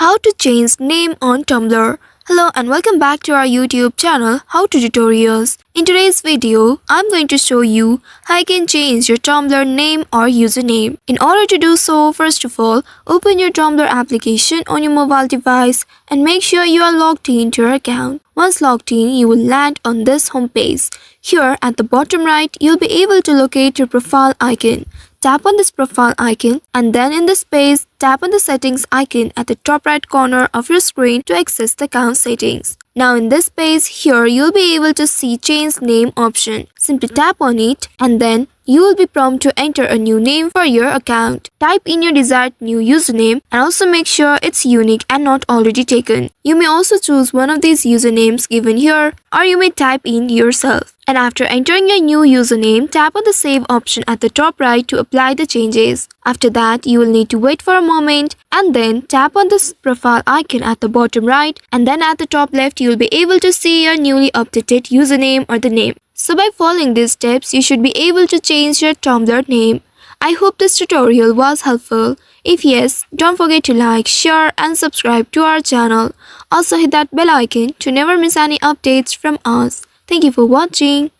How to change name on Tumblr. Hello and welcome back to our YouTube channel How to Tutorials. In today's video, I'm going to show you how you can change your Tumblr name or username. In order to do so, first of all, open your Tumblr application on your mobile device and make sure you are logged into your account. Once logged in, you will land on this homepage. Here at the bottom right, you'll be able to locate your profile icon. Tap on this profile icon and then in this page, tap on the settings icon at the top right corner of your screen to access the account settings. Now in this page, here you'll be able to see change name option. Simply tap on it and then you will be prompted to enter a new name for your account. Type in your desired new username and also make sure it's unique and not already taken. You may also choose one of these usernames given here or you may type in yourself. And after entering your new username, tap on the save option at the top right to apply the changes. After that, you will need to wait for a moment and then tap on this profile icon at the bottom right and then at the top left you will be able to see your newly updated username or the name. So by following these steps, you should be able to change your Tumblr name. I hope this tutorial was helpful. If yes, don't forget to like, share and subscribe to our channel. Also hit that bell icon to never miss any updates from us. Thank you for watching.